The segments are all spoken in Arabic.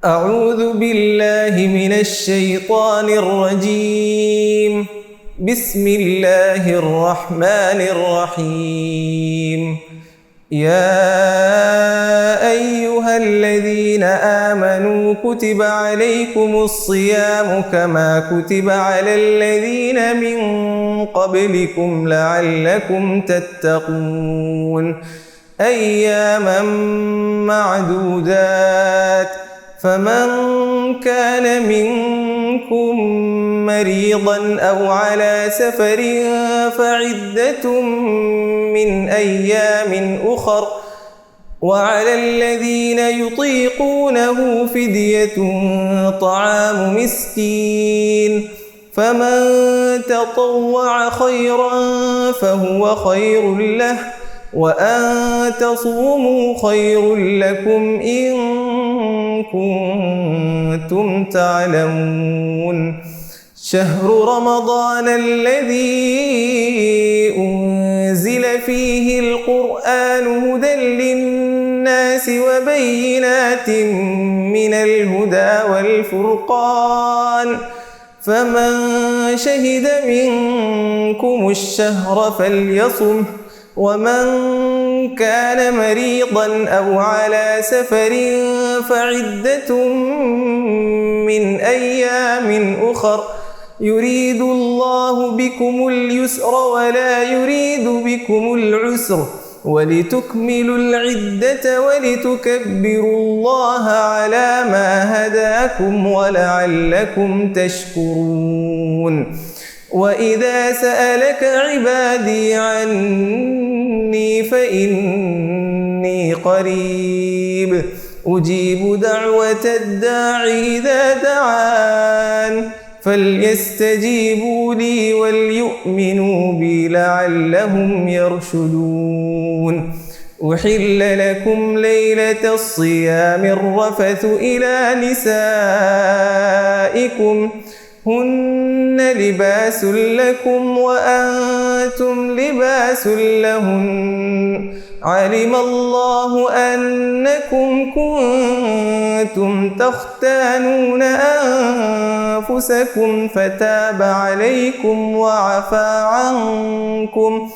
أعوذ بالله من الشيطان الرجيم. بسم الله الرحمن الرحيم. يا أيها الذين آمنوا كتب عليكم الصيام كما كتب على الذين من قبلكم لعلكم تتقون أياما معدودات. فمن كان منكم مريضا أو على سفر فعدة من أيام أخر، وعلى الذين يطيقونه فدية طعام مسكين، فمن تطوع خيرا فهو خير له، وأن تصوموا خير لكم إن كنتم تعلمون. شهر رمضان الذي أنزل فيه القرآن هدى للناس وبينات من الهدى والفرقان، فمن شهد منكم الشهر فليصمه، ومن كان مريضا أو على سفر فعدة من أيام أخر، يريد الله بكم اليسر ولا يريد بكم العسر، ولتكملوا العدة ولتكبروا الله على ما هداكم ولعلكم تشكرون. وإذا سألك عبادي عني فإني قريب أجيب دعوة الداع إذا دعان، فليستجيبوا لي وليؤمنوا بي لعلهم يرشدون. أحل لكم ليلة الصيام الرفث إلى نسائكم هن لباس لكم وأنتم لباس لهن، علم الله أنكم كنتم تختانون أنفسكم فتاب عليكم وعفى عنكم،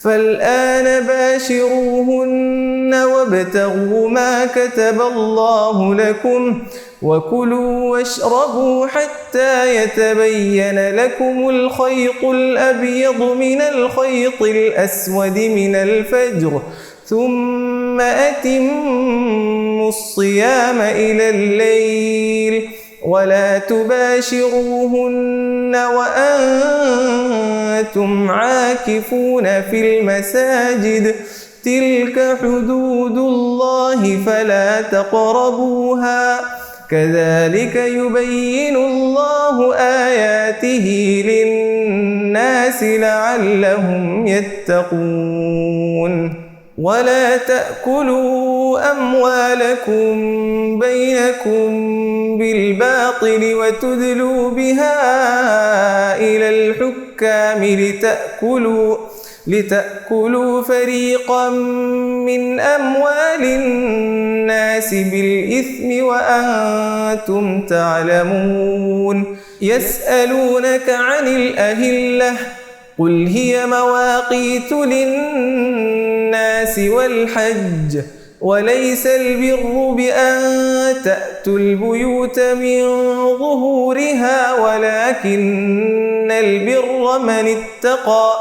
فالآن باشروهن وابتغوا ما كتب الله لكم، وكلوا واشربوا حتى يتبين لكم الخيط الأبيض من الخيط الأسود من الفجر، ثم أتموا الصيام إلى الليل، ولا تباشروهن وأنتم عاكفون في المساجد، تلك حدود الله فلا تقربوها، كذلك يبين الله آياته للناس لعلهم يتقون. ولا تأكلوا أموالكم بينكم بالباطل وتدلوا بها إلى الحكام لتأكلوا فريقا من أموال الناس بالإثم وأنتم تعلمون. يسألونك عن الأهلة قل هي مواقيت للناس والحج، وليس البر بأن تأتوا البيوت من ظهورها ولكن البر من اتقى،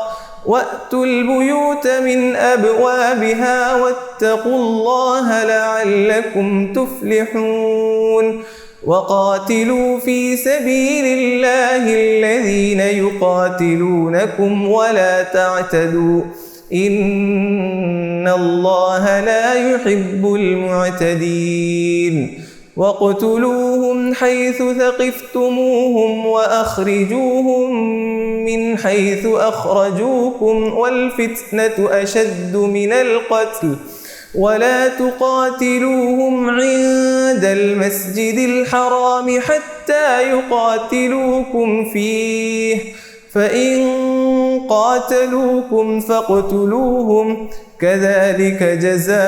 وأتوا البيوت من أبوابها واتقوا الله لعلكم تفلحون. وقاتلوا في سبيل الله الذين يقاتلونكم ولا تعتدوا إن الله لا يحب المعتدين. واقتلوهم حيث ثقفتموهم وأخرجوهم من حيث أخرجوكم والفتنة أشد من القتل، ولا تقاتلوهم عند المسجد الحرام حتى يقاتلوكم فيه، فإن قاتلوكم فاقتلوهم كذلك جزاء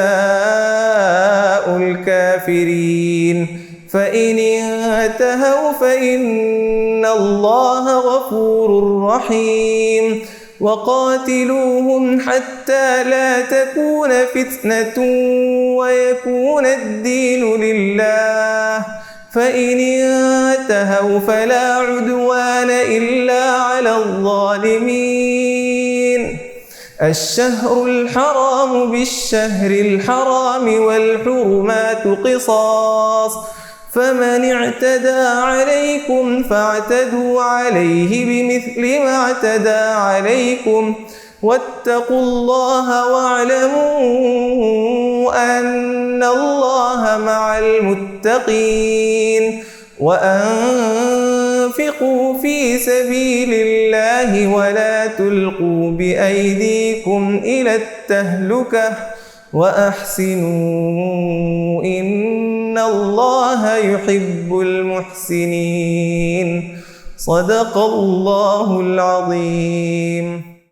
الكافرين. فإن انتهوا فإن الله غفور رحيم وقاتلوهم حتى لا تكون فتنة ويكون الدين لله فإن انتهوا فلا عدوان إلا على الظالمين الشهر الحرام بالشهر الحرام والحرمات قصاص فمن اعتدى عليكم فاعتدوا عليه بمثل ما اعتدى عليكم واتقوا الله واعلموا أن الله مع المتقين وأنفقوا في سبيل الله ولا تلقوا بأيديكم إلى التهلكة وأحسنوا إن الله يحب المحسنين صدق الله العظيم.